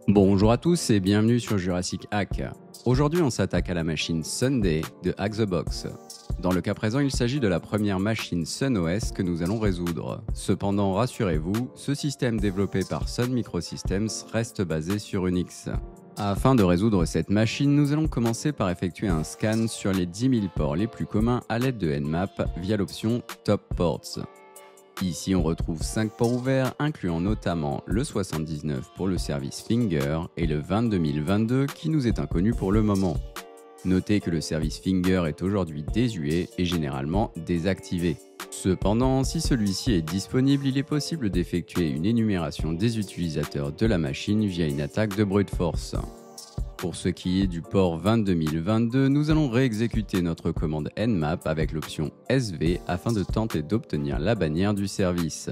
Bonjour à tous et bienvenue sur Jurassic Hack. Aujourd'hui on s'attaque à la machine Sunday de Hack the Box. Dans le cas présent, il s'agit de la première machine SunOS que nous allons résoudre. Cependant, rassurez-vous, ce système développé par Sun Microsystems reste basé sur Unix. Afin de résoudre cette machine, nous allons commencer par effectuer un scan sur les 10 000 ports les plus communs à l'aide de Nmap via l'option Top Ports. Ici, on retrouve 5 ports ouverts, incluant notamment le 79 pour le service Finger et le 22022 qui nous est inconnu pour le moment. Notez que le service Finger est aujourd'hui désuet et généralement désactivé. Cependant, si celui-ci est disponible, il est possible d'effectuer une énumération des utilisateurs de la machine via une attaque de brute force. Pour ce qui est du port 22022, nous allons réexécuter notre commande Nmap avec l'option SV afin de tenter d'obtenir la bannière du service.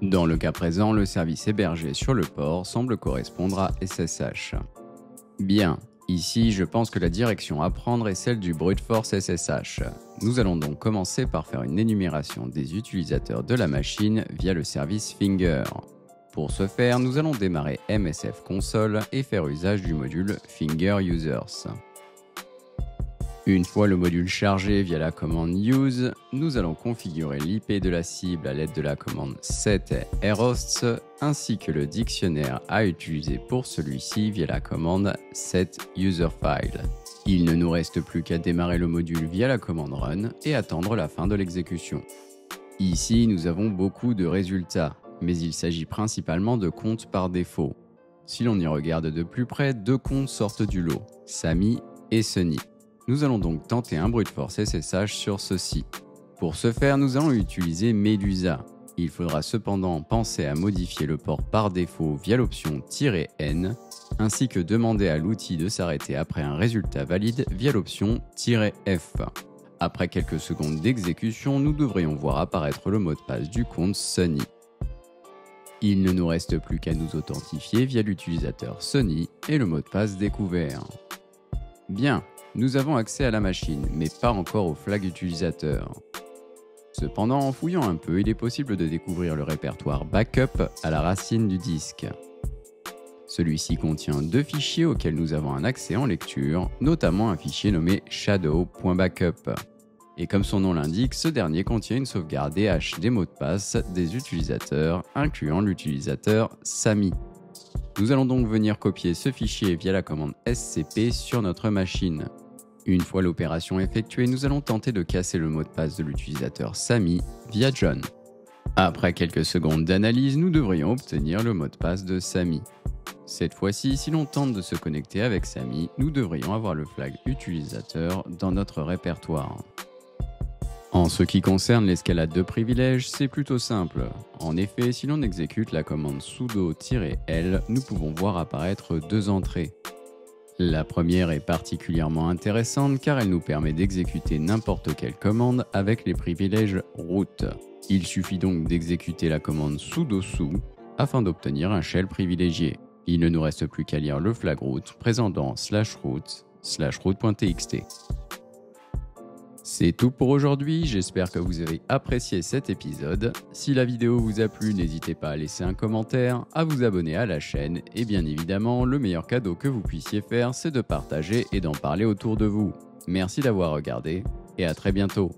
Dans le cas présent, le service hébergé sur le port semble correspondre à SSH. Bien, ici je pense que la direction à prendre est celle du brute force SSH. Nous allons donc commencer par faire une énumération des utilisateurs de la machine via le service Finger. Pour ce faire, nous allons démarrer MSF Console et faire usage du module Finger Users. Une fois le module chargé via la commande Use, nous allons configurer l'IP de la cible à l'aide de la commande set rhosts ainsi que le dictionnaire à utiliser pour celui-ci via la commande set userfile. Il ne nous reste plus qu'à démarrer le module via la commande Run et attendre la fin de l'exécution. Ici, nous avons beaucoup de résultats, mais il s'agit principalement de comptes par défaut. Si l'on y regarde de plus près, 2 comptes sortent du lot, Samy et Sunny. Nous allons donc tenter un brute force SSH sur ceux-ci. Pour ce faire, nous allons utiliser Medusa. Il faudra cependant penser à modifier le port par défaut via l'option "-n", ainsi que demander à l'outil de s'arrêter après un résultat valide via l'option "-f". Après quelques secondes d'exécution, nous devrions voir apparaître le mot de passe du compte Sunny. Il ne nous reste plus qu'à nous authentifier via l'utilisateur Sunny et le mot de passe découvert. Bien, nous avons accès à la machine, mais pas encore au flag utilisateur. Cependant, en fouillant un peu, il est possible de découvrir le répertoire Backup à la racine du disque. Celui-ci contient 2 fichiers auxquels nous avons un accès en lecture, notamment un fichier nommé shadow.backup. Et comme son nom l'indique, ce dernier contient une sauvegarde DH des mots de passe des utilisateurs, incluant l'utilisateur Samy. Nous allons donc venir copier ce fichier via la commande scp sur notre machine. Une fois l'opération effectuée, nous allons tenter de casser le mot de passe de l'utilisateur Samy via John. Après quelques secondes d'analyse, nous devrions obtenir le mot de passe de Samy. Cette fois-ci, si l'on tente de se connecter avec Samy, nous devrions avoir le flag utilisateur dans notre répertoire. En ce qui concerne l'escalade de privilèges, c'est plutôt simple. En effet, si l'on exécute la commande sudo-l, nous pouvons voir apparaître 2 entrées. La première est particulièrement intéressante car elle nous permet d'exécuter n'importe quelle commande avec les privilèges root. Il suffit donc d'exécuter la commande sudo su afin d'obtenir un shell privilégié. Il ne nous reste plus qu'à lire le flag root présent dans /root/root.txt. C'est tout pour aujourd'hui, j'espère que vous avez apprécié cet épisode. Si la vidéo vous a plu, n'hésitez pas à laisser un commentaire, à vous abonner à la chaîne et bien évidemment, le meilleur cadeau que vous puissiez faire, c'est de partager et d'en parler autour de vous. Merci d'avoir regardé et à très bientôt.